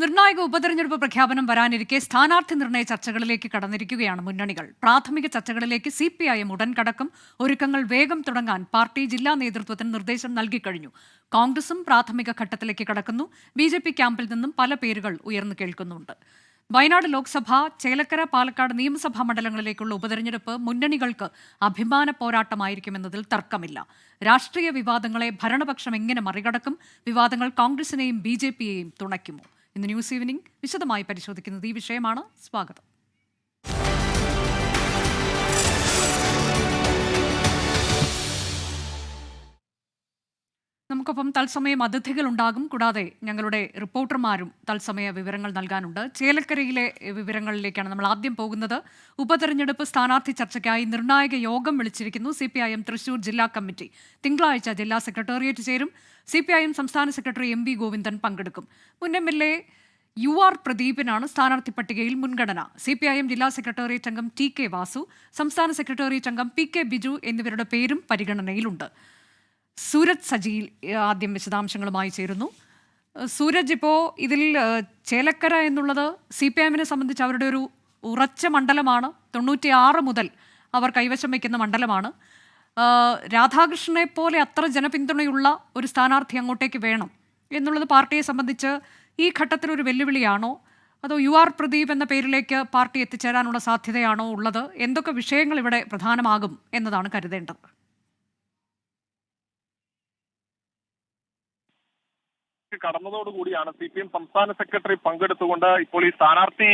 നിർണായക ഉപതെരഞ്ഞെടുപ്പ് പ്രഖ്യാപനം വരാനിരിക്കെ സ്ഥാനാർത്ഥി നിർണയ ചർച്ചകളിലേക്ക് കടന്നിരിക്കുകയാണ് മുന്നണികൾ. പ്രാഥമിക ചർച്ചകളിലേക്ക് CPIM ഉടൻ കടക്കും. ഒരുക്കങ്ങൾ വേഗം തുടങ്ങാൻ പാർട്ടി ജില്ലാ നേതൃത്വത്തിന് നിർദ്ദേശം നൽകിക്കഴിഞ്ഞു. കോൺഗ്രസും പ്രാഥമിക ഘട്ടത്തിലേക്ക് കടക്കുന്നു. BJP ക്യാമ്പിൽ നിന്നും പല പേരുകൾ ഉയർന്നു കേൾക്കുന്നുണ്ട്. വയനാട് ലോക്സഭ, ചേലക്കര, പാലക്കാട് നിയമസഭാ മണ്ഡലങ്ങളിലേക്കുള്ള ഉപതെരഞ്ഞെടുപ്പ് മുന്നണികൾക്ക് അഭിമാന പോരാട്ടമായിരിക്കുമെന്നതിൽ തർക്കമില്ല. രാഷ്ട്രീയ വിവാദങ്ങളെ ഭരണപക്ഷം എങ്ങനെ മറികടക്കും? വിവാദങ്ങൾ കോൺഗ്രസിനെയും BJPയെയും തുണയ്ക്കുമോ? ഇന്ന് ന്യൂസ് ഈവനിംഗ് വിശദമായി പരിശോധിക്കുന്നത് ഈ വിഷയമാണ്. സ്വാഗതം. നമുക്കൊപ്പം തത്സമയം അതിഥികൾ ഉണ്ടാകും. കൂടാതെ ഞങ്ങളുടെ റിപ്പോർട്ടർമാരും തത്സമയ വിവരങ്ങൾ നൽകാനുണ്ട്. ചേലക്കരയിലെ വിവരങ്ങളിലേക്കാണ് നമ്മൾ ആദ്യം പോകുന്നത്. ഉപതെരഞ്ഞെടുപ്പ് സ്ഥാനാർത്ഥി ചർച്ചയ്ക്കായി നിർണായക യോഗം വിളിച്ചിരിക്കുന്നു. CPIM തൃശൂർ ജില്ലാ കമ്മിറ്റി തിങ്കളാഴ്ച ജില്ലാ സെക്രട്ടേറിയറ്റ് ചേരും. CPIM സംസ്ഥാന സെക്രട്ടറി MV ഗോവിന്ദൻ പങ്കെടുക്കും. മുൻ MLA UR പ്രദീപിനാണ് സ്ഥാനാർത്ഥി പട്ടികയിൽ മുൻഗണന. CPIM ജില്ലാ സെക്രട്ടേറിയറ്റ് അംഗം TK വാസു, സംസ്ഥാന സെക്രട്ടേറിയറ്റ് അംഗം PK ബിജു എന്നിവരുടെ പേരും പരിഗണനയിലുണ്ട്. സൂരജ് സജിയിൽ ആദ്യം വിശദാംശങ്ങളുമായി ചേരുന്നു. സൂരജ്, ഇപ്പോൾ ഇതിൽ ചേലക്കര എന്നുള്ളത് CPIMനെ സംബന്ധിച്ച് അവരുടെ ഒരു ഉറച്ച മണ്ഡലമാണ്. 96 മുതൽ അവർ കൈവശം വയ്ക്കുന്ന മണ്ഡലമാണ്. രാധാകൃഷ്ണനെ പോലെ അത്ര ജനപിന്തുണയുള്ള ഒരു സ്ഥാനാർത്ഥി അങ്ങോട്ടേക്ക് വേണം എന്നുള്ളത് പാർട്ടിയെ സംബന്ധിച്ച് ഈ ഘട്ടത്തിലൊരു വെല്ലുവിളിയാണോ, അതോ UR പ്രദീപ് എന്ന പേരിലേക്ക് പാർട്ടി എത്തിച്ചേരാനുള്ള സാധ്യതയാണോ ഉള്ളത്? എന്തൊക്കെ വിഷയങ്ങൾ ഇവിടെ പ്രധാനമാകും എന്നതാണ് കരുതേണ്ടത്? കടന്നതോടുകൂടിയാണ് CPIM സംസ്ഥാന സെക്രട്ടറി പങ്കെടുത്തുകൊണ്ട് ഇപ്പോൾ ഈ സ്ഥാനാർത്ഥി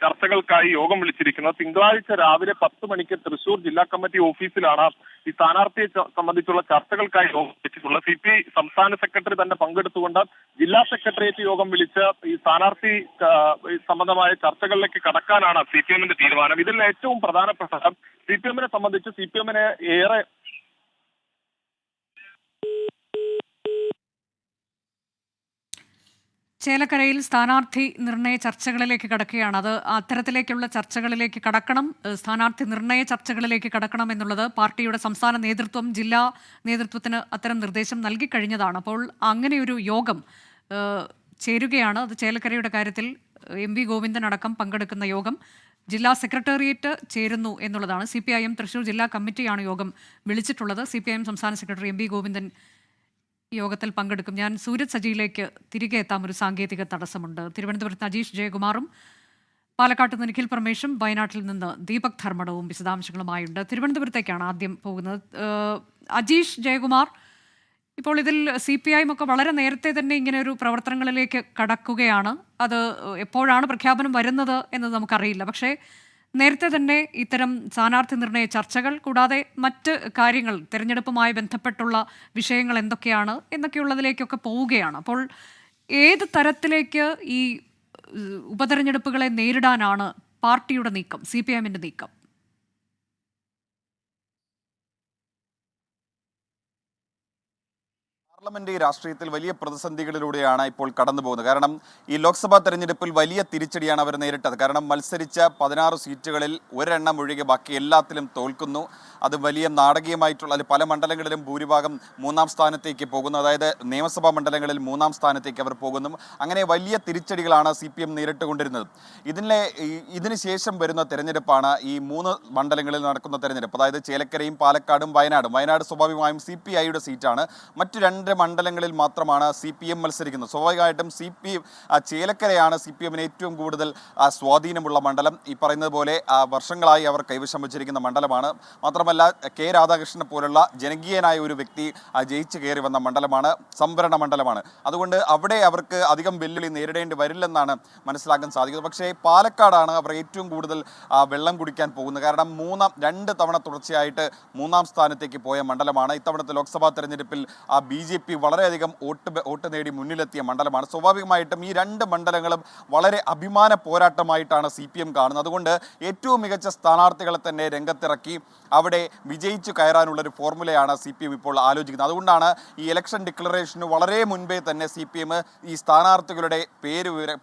ചർച്ചകൾക്കായി യോഗം വിളിച്ചിരിക്കുന്നത്. തിങ്കളാഴ്ച രാവിലെ 10 മണിക്ക് തൃശൂർ ജില്ലാ കമ്മിറ്റി ഓഫീസിലാണ് ഈ സ്ഥാനാർത്ഥിയെ സംബന്ധിച്ചുള്ള ചർച്ചകൾക്കായി യോഗം വിളിച്ചിട്ടുള്ളത്. CPI സംസ്ഥാന സെക്രട്ടറി തന്നെ പങ്കെടുത്തുകൊണ്ട് ജില്ലാ സെക്രട്ടേറിയറ്റ് യോഗം വിളിച്ച് ഈ സ്ഥാനാർത്ഥി സംബന്ധമായ ചർച്ചകളിലേക്ക് കടക്കാനാണ് CPIMന്റെ തീരുമാനം. ഇതിൽ ഏറ്റവും പ്രധാനപ്പെട്ട CPIMനെ സംബന്ധിച്ച് CPIMനെ ഏറെ ചേലക്കരയിൽ സ്ഥാനാർത്ഥി നിർണയ ചർച്ചകളിലേക്ക് കടക്കുകയാണ്. അത് അത്തരത്തിലേക്കുള്ള ചർച്ചകളിലേക്ക് കടക്കണം, സ്ഥാനാർത്ഥി നിർണയ ചർച്ചകളിലേക്ക് കടക്കണം എന്നുള്ളത് പാർട്ടിയുടെ സംസ്ഥാന നേതൃത്വം ജില്ലാ നേതൃത്വത്തിന് അത്തരം നിർദ്ദേശം നൽകിക്കഴിഞ്ഞതാണ്. അപ്പോൾ അങ്ങനെയൊരു യോഗം ചേരുകയാണ്. അത് ചേലക്കരയുടെ കാര്യത്തിൽ MV ഗോവിന്ദൻ അടക്കം പങ്കെടുക്കുന്ന യോഗം ജില്ലാ സെക്രട്ടേറിയറ്റ് ചേരുന്നു എന്നുള്ളതാണ്. CPIM തൃശൂർ ജില്ലാ കമ്മിറ്റിയാണ് യോഗം വിളിച്ചിട്ടുള്ളത്. CPIM സംസ്ഥാന സെക്രട്ടറി MV ഗോവിന്ദൻ യോഗത്തിൽ പങ്കെടുക്കും. ഞാൻ സൂരജ് സജിയിലേക്ക് തിരികെ എത്താം. ഒരു സാങ്കേതിക തടസ്സമുണ്ട്. തിരുവനന്തപുരത്ത് അജീഷ് ജയകുമാറും പാലക്കാട്ട് നിന്ന് നിഖിൽ പരമേശും വയനാട്ടിൽ നിന്ന് ദീപക് ധർമ്മടവും വിശദാംശങ്ങളുമായുണ്ട്. തിരുവനന്തപുരത്തേക്കാണ് ആദ്യം പോകുന്നത്. അജീഷ് ജയകുമാർ, ഇപ്പോൾ ഇതിൽ CPIM ഒക്കെ വളരെ നേരത്തെ തന്നെ ഇങ്ങനെ ഒരു പ്രവർത്തനങ്ങളിലേക്ക് കടക്കുകയാണ്. അത് എപ്പോഴാണ് പ്രഖ്യാപനം വരുന്നത് എന്ന് നമുക്കറിയില്ല. പക്ഷേ നേരത്തെ തന്നെ ഇത്തരം സ്ഥാനാർത്ഥി നിർണയ ചർച്ചകൾ കൂടാതെ മറ്റ് കാര്യങ്ങൾ, തെരഞ്ഞെടുപ്പുമായി ബന്ധപ്പെട്ടുള്ള വിഷയങ്ങൾ എന്തൊക്കെയാണ് എന്നൊക്കെയുള്ളതിലേക്കൊക്കെ പോവുകയാണ്. അപ്പോൾ ഏത് തരത്തിലേക്ക് ഈ ഉപതെരഞ്ഞെടുപ്പുകളെ നേരിടാനാണ് പാർട്ടിയുടെ നീക്കം, CPIMന്റെ നീക്കം? പാർലമെന്റ് രാഷ്ട്രീയത്തിൽ വലിയ പ്രതിസന്ധികളിലൂടെയാണ് ഇപ്പോൾ കടന്നു പോകുന്നത്. കാരണം ഈ ലോക്സഭാ തെരഞ്ഞെടുപ്പിൽ വലിയ തിരിച്ചടിയാണ് അവർ നേരിട്ടത്. കാരണം മത്സരിച്ച 16 സീറ്റുകളിൽ ഒരെണ്ണം ഒഴികെ ബാക്കി എല്ലാത്തിലും തോൽക്കുന്നു. അത് വലിയ നാടകീയമായിട്ടുള്ള പല മണ്ഡലങ്ങളിലും ഭൂരിഭാഗം 3-ാം സ്ഥാനത്തേക്ക് പോകുന്നു. അതായത് നിയമസഭാ മണ്ഡലങ്ങളിൽ 3-ാം സ്ഥാനത്തേക്ക് അവർ പോകുന്നു. അങ്ങനെ വലിയ തിരിച്ചടികളാണ് CPIM നേരിട്ടുകൊണ്ടിരുന്നത്. ഇതിന് ശേഷം വരുന്ന തെരഞ്ഞെടുപ്പാണ് ഈ 3 മണ്ഡലങ്ങളിൽ നടക്കുന്ന തെരഞ്ഞെടുപ്പ്. അതായത് ചേലക്കരയും പാലക്കാടും വയനാടും. വയനാട് സ്വാഭാവികമായും CPIയുടെ സീറ്റാണ്. മറ്റു 2 മണ്ഡലങ്ങളിൽ മാത്രമാണ് CPM മത്സരിക്കുന്നത്. സ്വാഭാവികമായിട്ടും ചേലക്കരയാണ് CPMന് ഏറ്റവും കൂടുതൽ സ്വാധീനമുള്ള മണ്ഡലം. ഈ പറയുന്നത് പോലെ വർഷങ്ങളായി അവർ കൈവശം വച്ചിരിക്കുന്ന മണ്ഡലമാണ്. മാത്രമല്ല K രാധാകൃഷ്ണനെ പോലുള്ള ജനകീയനായ ഒരു വ്യക്തി ജയിച്ചു കയറി വന്ന മണ്ഡലമാണ്, സംവരണ മണ്ഡലമാണ്. അതുകൊണ്ട് അവിടെ അവർക്ക് അധികം വെല്ലുവിളി നേരിടേണ്ടി വരില്ലെന്നാണ് മനസ്സിലാക്കാൻ സാധിക്കുന്നത്. പക്ഷേ പാലക്കാടാണ് അവർ ഏറ്റവും കൂടുതൽ വെള്ളം കുടിക്കാൻ പോകുന്നത്. കാരണം 2 തവണ തുടർച്ചയായിട്ട് 3-ാം സ്ഥാനത്തേക്ക് പോയ മണ്ഡലമാണ്. ഇത്തവണത്തെ ലോക്സഭാ തെരഞ്ഞെടുപ്പിൽ BJP വളരെയധികം വോട്ട് നേടി മുന്നിലെത്തിയ മണ്ഡലമാണ്. സ്വാഭാവികമായിട്ടും ഈ 2 മണ്ഡലങ്ങളും വളരെ അഭിമാന പോരാട്ടമായിട്ടാണ് CPM കാണുന്നത്. അതുകൊണ്ട് ഏറ്റവും മികച്ച സ്ഥാനാർത്ഥികളെ തന്നെ രംഗത്തിറക്കി അവിടെ വിജയിച്ചു കയറാനുള്ളൊരു ഫോർമുലയാണ് CPM ഇപ്പോൾ ആലോചിക്കുന്നത്. അതുകൊണ്ടാണ് ഈ ഇലക്ഷൻ ഡിക്ലറേഷന് വളരെ മുൻപേ തന്നെ CPM ഈ സ്ഥാനാർത്ഥികളുടെ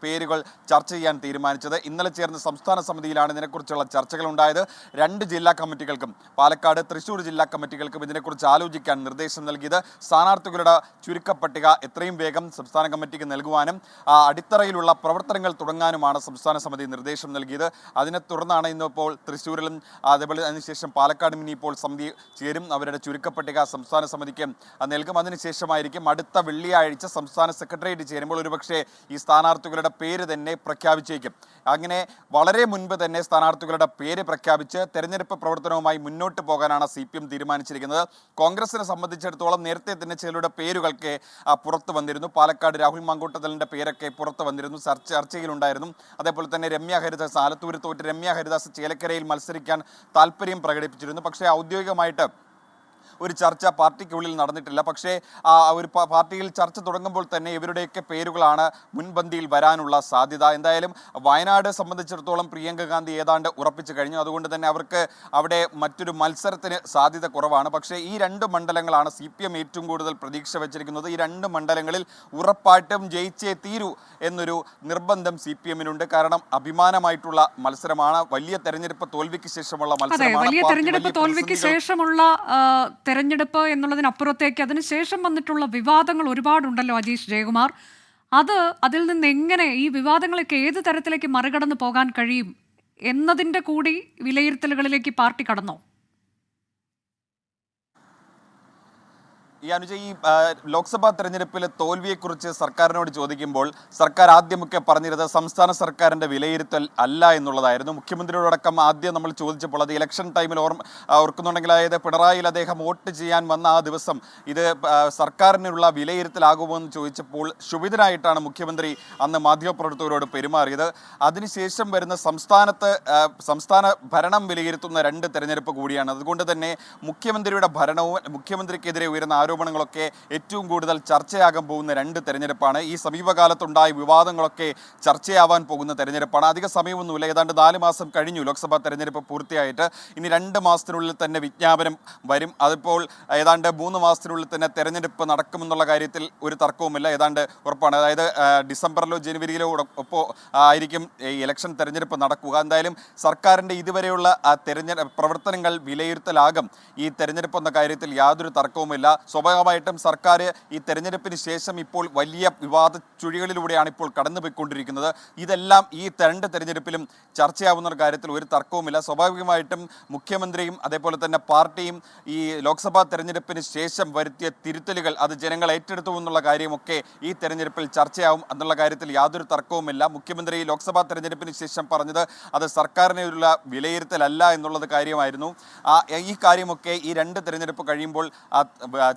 പേരുകൾ ചർച്ച ചെയ്യാൻ തീരുമാനിച്ചത്. ഇന്നലെ ചേർന്ന സംസ്ഥാന സമിതിയിലാണ് ഇതിനെക്കുറിച്ചുള്ള ചർച്ചകൾ ഉണ്ടായത്. 2 ജില്ലാ കമ്മിറ്റികൾക്കും, പാലക്കാട്, തൃശ്ശൂർ ജില്ലാ കമ്മിറ്റികൾക്കും ഇതിനെക്കുറിച്ച് ആലോചിക്കാൻ നിർദ്ദേശം നൽകിയത്. സ്ഥാനാർത്ഥികളുടെ സ്ഥാനാർത്ഥികളുടെ ചുരുക്കപ്പട്ടിക എത്രയും വേഗം സംസ്ഥാന കമ്മിറ്റിക്ക് നൽകുവാനും അടിത്തറയിലുള്ള പ്രവർത്തനങ്ങൾ തുടങ്ങാനുമാണ് സംസ്ഥാന സമിതി നിർദ്ദേശം നൽകിയത്. അതിനെ തുടർന്നാണ് ഇന്നിപ്പോൾ തൃശ്ശൂരിലും അതേപോലെ അതിനുശേഷം പാലക്കാടും ഇനിയിപ്പോൾ സമിതി ചേരും. അവരുടെ ചുരുക്കപ്പട്ടിക സംസ്ഥാന സമിതിക്ക് നൽകും. അതിനുശേഷമായിരിക്കും അടുത്ത വെള്ളിയാഴ്ച സംസ്ഥാന സെക്രട്ടേറിയറ്റ് ചേരുമ്പോൾ ഒരുപക്ഷെ ഈ സ്ഥാനാർത്ഥികളുടെ പേര് തന്നെ പ്രഖ്യാപിച്ചേക്കും. അങ്ങനെ വളരെ മുൻപ് തന്നെ സ്ഥാനാർത്ഥികളുടെ പേര് പ്രഖ്യാപിച്ച് തെരഞ്ഞെടുപ്പ് പ്രവർത്തനവുമായി മുന്നോട്ട് പോകാനാണ് CPM തീരുമാനിച്ചിരിക്കുന്നത്. കോൺഗ്രസിനെ സംബന്ധിച്ചിടത്തോളം നേരത്തെ തന്നെ ചിലരുടെ പേരുകൾക്ക് പുറത്തു വന്നിരുന്നു. പാലക്കാട് രാഹുൽ മാങ്കൂട്ടത്തലിൻ്റെ പേരൊക്കെ പുറത്തു വന്നിരുന്നു, ചർച്ചയിലുണ്ടായിരുന്നു. അതേപോലെ തന്നെ രമ്യ ഹരിദാസ്, ആലത്തൂർ തോറ്റ് രമ്യ ഹരിദാസ് ചേലക്കരയിൽ മത്സരിക്കാൻ താല്പര്യം പ്രകടിപ്പിച്ചിരുന്നു. പക്ഷേ ഔദ്യോഗികമായിട്ട് ഒരു ചർച്ച പാർട്ടിക്കുള്ളിൽ നടന്നിട്ടില്ല. പക്ഷേ ഒരു പാർട്ടിയിൽ ചർച്ച തുടങ്ങുമ്പോൾ തന്നെ ഇവരുടെയൊക്കെ പേരുകളാണ് മുൻപന്തിയിൽ വരാനുള്ള സാധ്യത. എന്തായാലും വയനാട് സംബന്ധിച്ചിടത്തോളം പ്രിയങ്ക ഗാന്ധി ഏതാണ്ട് ഉറപ്പിച്ചു കഴിഞ്ഞു. അതുകൊണ്ട് തന്നെ അവർക്ക് അവിടെ മറ്റൊരു മത്സരത്തിന് സാധ്യത കുറവാണ്. പക്ഷേ ഈ 2 മണ്ഡലങ്ങളാണ് CPM ഏറ്റവും കൂടുതൽ പ്രതീക്ഷ വെച്ചിരിക്കുന്നത്. ഈ 2 മണ്ഡലങ്ങളിൽ ഉറപ്പായിട്ടും ജയിച്ചേ തീരൂ എന്നൊരു നിർബന്ധം CPM-നുണ്ട്. കാരണം അഭിമാനമായിട്ടുള്ള മത്സരമാണ്, വലിയ തെരഞ്ഞെടുപ്പ് തോൽവിക്ക് ശേഷമുള്ള മത്സരമാണ്. വലിയ തെരഞ്ഞെടുപ്പ് തോൽവിക്ക് ശേഷമുള്ള തെരഞ്ഞെടുപ്പ് എന്നുള്ളതിനപ്പുറത്തേക്ക് അതിനുശേഷം വന്നിട്ടുള്ള വിവാദങ്ങൾ ഒരുപാടുണ്ടല്ലോ അജീഷ് ജയകുമാർ. അതിൽ നിന്ന് എങ്ങനെ ഈ വിവാദങ്ങളൊക്കെ ഏത് തരത്തിലേക്ക് മറികടന്ന് പോകാൻ കഴിയും എന്നതിൻ്റെ കൂടി വിലയിരുത്തലുകളിലേക്ക് പാർട്ടി കടന്നോ? ഈ അനുജ, ഈ ലോക്സഭാ തെരഞ്ഞെടുപ്പിലെ തോൽവിയെക്കുറിച്ച് സർക്കാരിനോട് ചോദിക്കുമ്പോൾ സർക്കാർ ആദ്യമൊക്കെ പറഞ്ഞിരുന്നത് സംസ്ഥാന സർക്കാരിൻ്റെ വിലയിരുത്തൽ അല്ല എന്നുള്ളതായിരുന്നു. മുഖ്യമന്ത്രിയോടക്കം ആദ്യം നമ്മൾ ചോദിച്ചപ്പോൾ അത് ഇലക്ഷൻ ടൈമിൽ ഓർക്കുന്നുണ്ടെങ്കിൽ, അതായത് പിണറായിയിൽ അദ്ദേഹം വോട്ട് ചെയ്യാൻ വന്ന ആ ദിവസം ഇത് സർക്കാരിനുള്ള വിലയിരുത്തലാകുമോ എന്ന് ചോദിച്ചപ്പോൾ ക്ഷുഭിതനായിട്ടാണ് മുഖ്യമന്ത്രി അന്ന് മാധ്യമപ്രവർത്തകരോട് പെരുമാറിയത്. അതിനുശേഷം വരുന്ന സംസ്ഥാന ഭരണം വിലയിരുത്തുന്ന 2 തെരഞ്ഞെടുപ്പ് കൂടിയാണ്. അതുകൊണ്ട് തന്നെ മുഖ്യമന്ത്രിയുടെ ഭരണവും മുഖ്യമന്ത്രിക്കെതിരെ ഉയരുന്ന ആരോപണങ്ങളൊക്കെ ഏറ്റവും കൂടുതൽ ചർച്ചയാകാൻ പോകുന്ന 2 തെരഞ്ഞെടുപ്പാണ്. ഈ സമീപകാലത്തുണ്ടായ വിവാദങ്ങളൊക്കെ ചർച്ചയാവാൻ പോകുന്ന തെരഞ്ഞെടുപ്പാണ്. അധിക സമയമൊന്നുമില്ല, ഏതാണ്ട് 4 മാസം കഴിഞ്ഞു ലോക്സഭാ തെരഞ്ഞെടുപ്പ് പൂർത്തിയായിട്ട്. ഇനി 2 മാസത്തിനുള്ളിൽ തന്നെ വിജ്ഞാപനം വരും. അതിപ്പോൾ ഏതാണ്ട് 3 മാസത്തിനുള്ളിൽ തന്നെ തെരഞ്ഞെടുപ്പ് നടക്കുമെന്നുള്ള കാര്യത്തിൽ ഒരു തർക്കവുമില്ല, ഏതാണ്ട് ഉറപ്പാണ്. അതായത് ഡിസംബറിലോ ജനുവരിയിലോ ആയിരിക്കും ഈ ഇലക്ഷൻ തെരഞ്ഞെടുപ്പ് നടക്കുക. എന്തായാലും സർക്കാരിൻ്റെ ഇതുവരെയുള്ള പ്രവർത്തനങ്ങൾ വിലയിരുത്തലാകും ഈ തെരഞ്ഞെടുപ്പ് എന്ന കാര്യത്തിൽ യാതൊരു തർക്കവുമില്ല. സ്വാഭാവികമായിട്ടും സർക്കാർ ഈ തെരഞ്ഞെടുപ്പിന് ശേഷം ഇപ്പോൾ വലിയ വിവാദ ചുഴികളിലൂടെയാണ് ഇപ്പോൾ കടന്നുപോയിക്കൊണ്ടിരിക്കുന്നത്. ഇതെല്ലാം ഈ 2 തെരഞ്ഞെടുപ്പിലും ചർച്ചയാവുന്ന കാര്യത്തിൽ ഒരു തർക്കവുമില്ല. സ്വാഭാവികമായിട്ടും മുഖ്യമന്ത്രിയും അതേപോലെ തന്നെ പാർട്ടിയും ഈ ലോക്സഭാ തെരഞ്ഞെടുപ്പിന് ശേഷം വരുത്തിയ തിരുത്തലുകൾ അത് ജനങ്ങൾ ഏറ്റെടുത്തു എന്നുള്ള കാര്യമൊക്കെ ഈ തെരഞ്ഞെടുപ്പിൽ ചർച്ചയാവും എന്നുള്ള കാര്യത്തിൽ യാതൊരു തർക്കവുമില്ല. മുഖ്യമന്ത്രി ലോക്സഭാ തെരഞ്ഞെടുപ്പിന് ശേഷം പറഞ്ഞത് അത് സർക്കാരിനുള്ള വിലയിരുത്തലല്ല എന്നുള്ളത് കാര്യമായിരുന്നു. ഈ കാര്യമൊക്കെ ഈ 2 തെരഞ്ഞെടുപ്പ് കഴിയുമ്പോൾ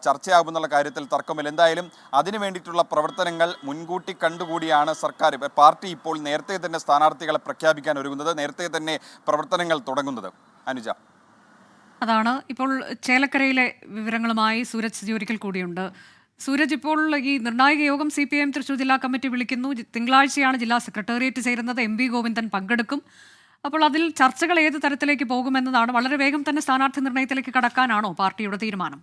ചർച്ചയാകുമെന്നുള്ള കാര്യത്തിൽ തർക്കമില്ല. എന്തായാലും അതിനു വേണ്ടിയിട്ടുള്ള പ്രവർത്തനങ്ങൾ മുൻകൂട്ടി കണ്ടുകൂടിയാണ് പാർട്ടി ഇപ്പോൾ നേരത്തെ തന്നെ സ്ഥാനാർത്ഥികളെ പ്രഖ്യാപിക്കാൻ ഒരുങ്ങുന്നത്, നേരത്തെ തന്നെ പ്രവർത്തനങ്ങൾ തുടങ്ങുന്നത്. അനുജ, അതാണ് ഇപ്പോൾ ചേലക്കരയിലെ വിവരങ്ങളുമായി സൂരജ് ഒരിക്കൽ കൂടിയുണ്ട്. സൂരജ്, ഇപ്പോൾ ഈ നിർണായക യോഗം CPM തൃശ്ശൂർ ജില്ലാ കമ്മിറ്റി വിളിക്കുന്നു. തിങ്കളാഴ്ചയാണ് ജില്ലാ സെക്രട്ടേറിയറ്റ് ചേരുന്നത്. MV ഗോവിന്ദൻ പങ്കെടുക്കും. അപ്പോൾ അതിൽ ചർച്ചകൾ ഏത് തരത്തിലേക്ക് പോകുമെന്നതാണ്. വളരെ വേഗം തന്നെ സ്ഥാനാർത്ഥി നിർണയത്തിലേക്ക് കടക്കാനാണോ പാർട്ടിയുടെ തീരുമാനം?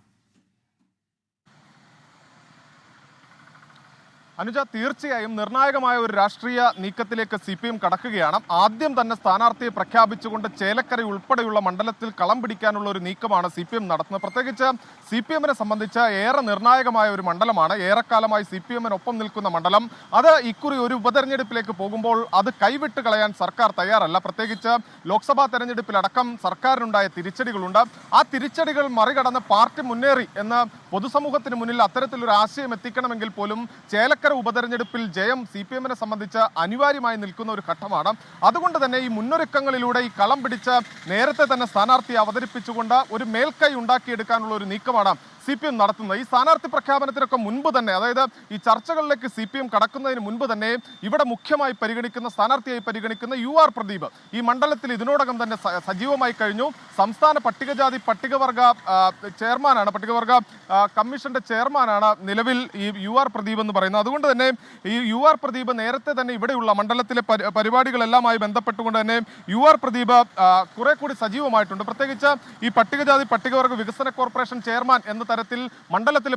അനുജ, തീർച്ചയായും നിർണായകമായ ഒരു രാഷ്ട്രീയ നീക്കത്തിലേക്ക് CPM കടക്കുകയാണ്. ആദ്യം തന്നെ സ്ഥാനാർത്ഥിയെ പ്രഖ്യാപിച്ചുകൊണ്ട് ചേലക്കര ഉൾപ്പെടെയുള്ള മണ്ഡലത്തിൽ കളം പിടിക്കാനുള്ള ഒരു നീക്കമാണ് CPM നടത്തുന്നത്. പ്രത്യേകിച്ച് CPM-നെ സംബന്ധിച്ച് ഏറെ നിർണായകമായ ഒരു മണ്ഡലമാണ്, ഏറെക്കാലമായി CPM-നൊപ്പം നിൽക്കുന്ന മണ്ഡലം. അത് ഇക്കുറി ഒരു ഉപതെരഞ്ഞെടുപ്പിലേക്ക് പോകുമ്പോൾ അത് കൈവിട്ട് കളയാൻ സർക്കാർ തയ്യാറല്ല. പ്രത്യേകിച്ച് ലോക്സഭാ തെരഞ്ഞെടുപ്പിലടക്കം സർക്കാരിനുണ്ടായ തിരിച്ചടികളുണ്ട്. ആ തിരിച്ചടികൾ മറികടന്ന് പാർട്ടി മുന്നേറി എന്ന് പൊതുസമൂഹത്തിന് മുന്നിൽ അത്തരത്തിലൊരു ആശയം എത്തിക്കണമെങ്കിൽ പോലും ചേലക്കര ഉപതെരഞ്ഞെടുപ്പിൽ ജയം CPM-നെ സംബന്ധിച്ച് അനിവാര്യമായി നിൽക്കുന്ന ഒരു ഘട്ടമാണ്. അതുകൊണ്ട് തന്നെ ഈ മുന്നൊരുക്കങ്ങളിലൂടെ ഈ കളം പിടിച്ച് നേരത്തെ തന്നെ സ്ഥാനാർത്ഥിയെ അവതരിപ്പിച്ചുകൊണ്ട് ഒരു മേൽക്കൈ ഉണ്ടാക്കിയെടുക്കാനുള്ള ഒരു നീക്കമാണ് CPM നടത്തുന്നത്. ഈ സ്ഥാനാർത്ഥി പ്രഖ്യാപനത്തിനൊക്കെ മുൻപ് തന്നെ, അതായത് ഈ ചർച്ചകളിലേക്ക് CPM കടക്കുന്നതിന് മുൻപ് തന്നെ ഇവിടെ മുഖ്യമായി പരിഗണിക്കുന്ന സ്ഥാനാർത്ഥിയായി പരിഗണിക്കുന്ന UR പ്രദീപ് ഈ മണ്ഡലത്തിൽ ഇതിനോടകം തന്നെ സജീവമായി കഴിഞ്ഞു. സംസ്ഥാന പട്ടികജാതി പട്ടികവർഗ ചെയർമാനാണ്, പട്ടികവർഗ കമ്മീഷന്റെ ചെയർമാനാണ് നിലവിൽ ഈ UR പ്രദീപ് എന്ന് പറയുന്നത്. അതുകൊണ്ട് തന്നെ ഈ UR പ്രദീപ് നേരത്തെ തന്നെ ഇവിടെയുള്ള മണ്ഡലത്തിലെ പരിപാടികളെല്ലാമായി ബന്ധപ്പെട്ടുകൊണ്ട് തന്നെ UR പ്രദീപ് കുറെ കൂടി സജീവമായിട്ടുണ്ട്. പ്രത്യേകിച്ച് ഈ പട്ടികജാതി പട്ടികവർഗ വികസന കോർപ്പറേഷൻ ചെയർമാൻ എന്ന തരത്തിൽ മണ്ഡലത്തിലെ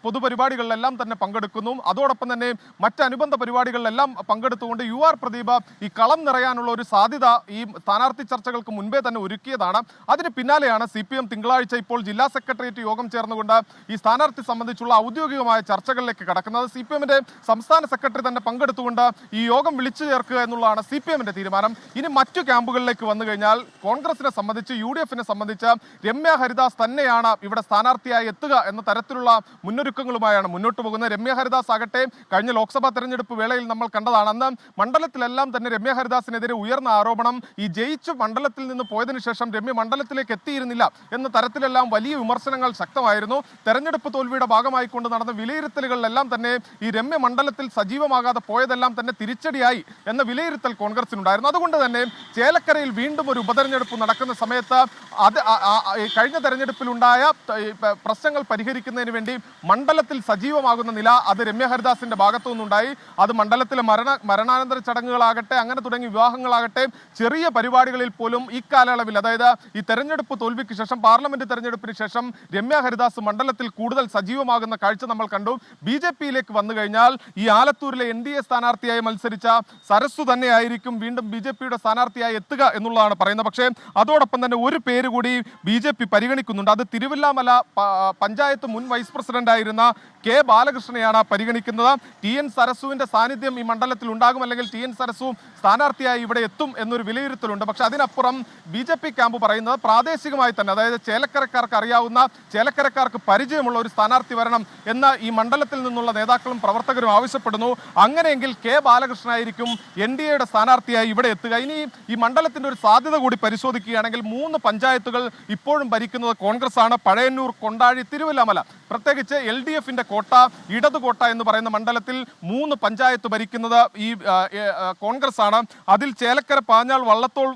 പൊതുപരിപാടികളിലെല്ലാം തന്നെ പങ്കെടുക്കുന്നു. അതോടൊപ്പം തന്നെ മറ്റനുബന്ധ പരിപാടികളിലെല്ലാം പങ്കെടുത്തുകൊണ്ട് UR പ്രദീപ് ഈ കളം നിറയാനുള്ള ഒരു സാധ്യത ഈ സ്ഥാനാർത്ഥി ചർച്ചകൾക്ക് മുൻപേ തന്നെ ഒരുക്കിയതാണ്. അതിന് പിന്നാലെയാണ് CPM തിങ്കളാഴ്ച ഇപ്പോൾ ജില്ലാ സെക്രട്ടേറിയറ്റ് യോഗം ചേർന്നുകൊണ്ട് ഈ സ്ഥാനാർത്ഥി സംബന്ധിച്ചുള്ള ഔദ്യോഗികമായ ചർച്ചകളിലേക്ക് കടക്കുന്നത്. CPMന്റെ സംസ്ഥാന സെക്രട്ടറി തന്നെ പങ്കെടുത്തുകൊണ്ട് ഈ യോഗം വിളിച്ചു ചേർക്കുക എന്നുള്ളതാണ് CPMന്റെ തീരുമാനം. ഇനി മറ്റു ക്യാമ്പുകളിലേക്ക് വന്നു കഴിഞ്ഞാൽ കോൺഗ്രസിനെ സംബന്ധിച്ച് UDFനെ സംബന്ധിച്ച് രമ്യ ഹരിദാസ് തന്നെയാണ് ഇവിടെ സ്ഥാനാർത്ഥിയായി എത്തുക എന്ന തരത്തിലുള്ള മുന്നൊരുക്കങ്ങളുമായാണ് മുന്നോട്ട് പോകുന്നത്. രമ്യ ഹരിദാസ് ആകട്ടെ കഴിഞ്ഞ ലോക്സഭാ തെരഞ്ഞെടുപ്പ് വേളയിൽ നമ്മൾ കണ്ടതാണ്. അന്ന് മണ്ഡലത്തിലെല്ലാം തന്നെ രമ്യ ഹരിദാസിനെതിരെ ഉയർന്ന ആരോപണം ഈ ജയിച്ചു മണ്ഡലത്തിൽ നിന്ന് പോയതിനു ശേഷം രമ്യ മണ്ഡലത്തിലേക്ക് എത്തിയിരുന്നില്ല എന്ന തരത്തിലെല്ലാം വലിയ വിമർശനങ്ങൾ ശക്തമായിരുന്നു. തെരഞ്ഞെടുപ്പ് തോൽവിയുടെ ഭാഗമായിക്കൊണ്ട് നടന്ന വിലയിരുത്തലുകളിലെല്ലാം തന്നെ ഈ രമ്യ മണ്ഡലത്തിൽ സജീവമാകാതെ പോയതെല്ലാം തന്നെ തിരിച്ചടിയായി എന്ന വിലയിരുത്തൽ കോൺഗ്രസിനുണ്ടായിരുന്നു. അതുകൊണ്ട് തന്നെ ചേലക്കരയിൽ വീണ്ടും ഒരു ഉപതെരഞ്ഞെടുപ്പ് നടക്കുന്ന സമയത്ത് അത് കഴിഞ്ഞ തെരഞ്ഞെടുപ്പിലുണ്ടായ പ്രശ്നങ്ങൾ പരിഹരിക്കുന്നതിന് വേണ്ടി മണ്ഡലത്തിൽ സജീവമാകുന്ന നില അത് രമ്യ ഹരിദാസിന്റെ ഭാഗത്തു നിന്നുണ്ടായി. അത് മണ്ഡലത്തിലെ മരണാനന്തര ചടങ്ങുകളാകട്ടെ അങ്ങനെ തുടങ്ങി വിവാഹങ്ങളാകട്ടെ ചെറിയ പരിപാടികളിൽ പോലും ഈ കാലയളവിൽ അതായത് ഈ തെരഞ്ഞെടുപ്പ് തോൽവിക്ക് ശേഷം പാർലമെന്റ് തെരഞ്ഞെടുപ്പിന് ശേഷം രമ്യ ഹരിദാസ് മണ്ഡലത്തിൽ കൂടുതൽ സജീവമാകുന്ന കാഴ്ച നമ്മൾ കണ്ടു. BJPയിലേക്ക് വന്നു കഴിഞ്ഞാൽ ഈ ആലത്തൂരിലെ NDA സ്ഥാനാർത്ഥിയായി മത്സരിച്ച സരസ്വ തന്നെയായിരിക്കും വീണ്ടും BJPയുടെ സ്ഥാനാർത്ഥിയായി എത്തുക എന്നുള്ളതാണ് പറയുന്നത്. പക്ഷേ അതോടൊപ്പം തന്നെ ഒരു പേര് കൂടി BJP പരിഗണിക്കുന്നുണ്ട്. അത് തിരുവില്ലാമല പഞ്ചായത്ത് മുൻ വൈസ് പ്രസിഡന്റ് ആയിരുന്ന K ബാലകൃഷ്ണനെയാണ് പരിഗണിക്കുന്നത്. TN സരസുവിന്റെ സാന്നിധ്യം ഈ മണ്ഡലത്തിൽ ഉണ്ടാകും, അല്ലെങ്കിൽ TN സരസു സ്ഥാനാർത്ഥിയായി ഇവിടെ എത്തും എന്നൊരു വിലയിരുത്തലുണ്ട്. പക്ഷെ അതിനപ്പുറം BJP ക്യാമ്പ് പറയുന്നത് പ്രാദേശികമായി തന്നെ അതായത് ചേലക്കരക്കാർക്ക് അറിയാവുന്ന ചേലക്കരക്കാർക്ക് പരിചയമുള്ള ഒരു സ്ഥാനാർത്ഥി വരണം എന്ന് ഈ മണ്ഡലത്തിൽ നിന്നുള്ള നേതാക്കളും പ്രവർത്തകരും ആവശ്യപ്പെടുന്നു. അങ്ങനെയെങ്കിൽ K ബാലകൃഷ്ണനായിരിക്കും NDAയുടെ സ്ഥാനാർത്ഥിയായി ഇവിടെ എത്തുക. ഇനി ഈ മണ്ഡലത്തിന്റെ ഒരു സാധ്യത കൂടി പരിശോധിക്കുകയാണെങ്കിൽ 3 പഞ്ചായത്തുകൾ ഇപ്പോഴും ഭരിക്കുന്നത് കോൺഗ്രസ് ആണ്. പഴയന്നൂർ, കൊണ്ടാഴി, തിരുവല്ലാമല. പ്രത്യേകിച്ച് LDFന്റെ കോട്ട, ഇടതുകോട്ട എന്ന് പറയുന്ന മണ്ഡലത്തിൽ 3 പഞ്ചായത്ത് ഭരിക്കുന്നത് ഈ കോൺഗ്രസ് ആണ്. അതിൽ ചേലക്കര, പാഞ്ഞാൾ, വള്ളത്തോൾ,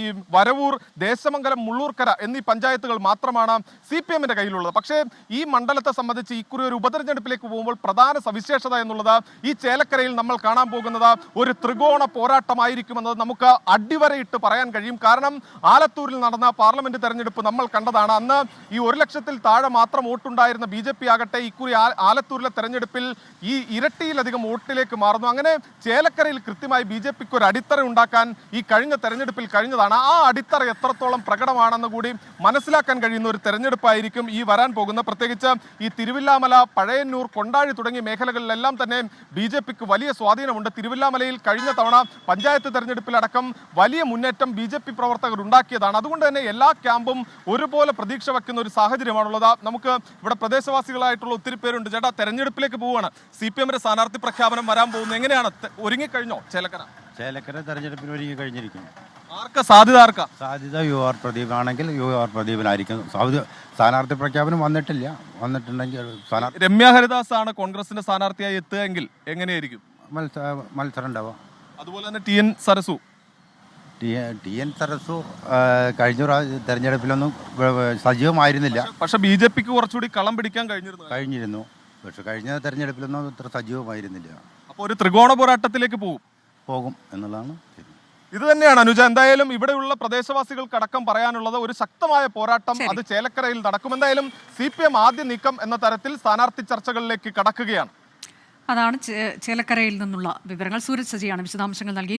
ഈ വരവൂർ, ദേശമംഗലം, മുള്ളൂർക്കര എന്നീ പഞ്ചായത്തുകൾ മാത്രമാണ് CPMന്റെ കയ്യിലുള്ളത്. പക്ഷേ ഈ മണ്ഡലത്തെ സംബന്ധിച്ച് ഇക്കുറി ഒരു ഉപതെരഞ്ഞെടുപ്പിലേക്ക് പോകുമ്പോൾ പ്രധാന സവിശേഷത എന്നുള്ളത് ഈ ചേലക്കരയിൽ നമ്മൾ കാണാൻ പോകുന്നത് ഒരു ത്രികോണ പോരാട്ടമായിരിക്കുമെന്നത് നമുക്ക് അടിവരയിട്ട് പറയാൻ കഴിയും. കാരണം ആലത്തൂരിൽ നടന്ന പാർലമെന്റ് തെരഞ്ഞെടുപ്പ് നമ്മൾ കണ്ടതാണ്. അന്ന് ഈ 1 ലക്ഷത്തിൽ താഴെ മാത്രം വോട്ടുണ്ടായിരുന്ന BJP ആകട്ടെ ഇക്കുറി ആലത്തൂരിലെ തെരഞ്ഞെടുപ്പിൽ ഈ ഇരട്ടിയിലധികം വോട്ടിലേക്ക് മാറുന്നു. അങ്ങനെ ചേലക്കരയിൽ കൃത്യമായി BJPക്ക് ഒരു അടിത്തറ ഉണ്ടാക്കാൻ ഈ കഴിഞ്ഞ തെരഞ്ഞെടുപ്പിൽ കഴിഞ്ഞതാണ്. ആ അടിത്തറ എത്രത്തോളം പ്രകടമാണെന്ന് കൂടി മനസ്സിലാക്കാൻ കഴിയുന്ന ഒരു തെരഞ്ഞെടുപ്പായിരിക്കും ഈ വരാൻ പോകുന്ന. പ്രത്യേകിച്ച് ഈ തിരുവില്ലാമല, പഴയന്നൂർ, കൊണ്ടാഴി തുടങ്ങിയ മേഖലകളിലെല്ലാം തന്നെ BJPക്ക് വലിയ സ്വാധീനമുണ്ട്. തിരുവില്ലാമലയിൽ കഴിഞ്ഞ തവണ പഞ്ചായത്ത് തെരഞ്ഞെടുപ്പിലടക്കം വലിയ മുന്നേറ്റം BJP പ്രവർത്തകർ ഉണ്ടാക്കിയതാണ്. അതുകൊണ്ട് തന്നെ എല്ലാ ക്യാമ്പും ഒരുപോലെ പ്രതീക്ഷ വയ്ക്കുന്ന ഒരു സാഹചര്യമാണുള്ളത്. നമുക്ക് ഇവിടെ പ്രദേശവാസികളായിട്ടുള്ള ഒത്തിരി പേരുണ്ട്. ചേട്ടാ, തെരഞ്ഞെടുപ്പിലേക്ക് പോവുകയാണ്. CPMന്റെ സ്ഥാനാർത്ഥി പ്രഖ്യാപനം വരാൻ പോകുന്നത്. എങ്ങനെയാണ്, ഒരുങ്ങിക്കഴിഞ്ഞോ ചേലക്കര? ചേലക്കര തെരഞ്ഞെടുപ്പിന് ഒരുങ്ങി കഴിഞ്ഞിരിക്കുന്നു. ആർക്കാ സാധ്യത? സാധ്യത UR പ്രദീപ് ആണെങ്കിൽ UR പ്രദീപിനായിരിക്കും. സ്ഥാനാർത്ഥി പ്രഖ്യാപനം വന്നിട്ടുണ്ടെങ്കിൽ രമ്യ ഹരിദാസ് ആണ് കോൺഗ്രസിന്റെ സ്ഥാനാർത്ഥിയായി എത്തുകയെങ്കിൽ എങ്ങനെയായിരിക്കും മത്സരം ഉണ്ടാവുക? അതുപോലെ തന്നെ TN സരസു കഴിഞ്ഞ തെരഞ്ഞെടുപ്പിലൊന്നും സജീവമായിരുന്നില്ല. പക്ഷെ BJPക്ക് കുറച്ചുകൂടി കളം പിടിക്കാൻ കഴിഞ്ഞിരുന്നു. പക്ഷെ കഴിഞ്ഞ തെരഞ്ഞെടുപ്പിലൊന്നും ഇത്ര സജീവമായിരുന്നില്ല. അപ്പോൾ ഒരു ത്രികോണ പോരാട്ടത്തിലേക്ക് പോകും എന്നുള്ളതാണ്. ഇത് തന്നെയാണ് അനുജ. എന്തായാലും ഇവിടെയുള്ള പ്രദേശവാസികൾക്കടക്കം പറയാനുള്ളത് ഒരു ശക്തമായ പോരാട്ടം അത് ചേലക്കരയിൽ നടക്കും. എന്തായാലും CPM ആദ്യ നീക്കം എന്ന തരത്തിൽ സ്ഥാനാർത്ഥി ചർച്ചകളിലേക്ക് കടക്കുകയാണ്. അതാണ് ചേലക്കരയിൽ നിന്നുള്ള വിവരങ്ങൾ. സൂരജ് സജിയാണ് വിശദാംശങ്ങൾ നൽകി.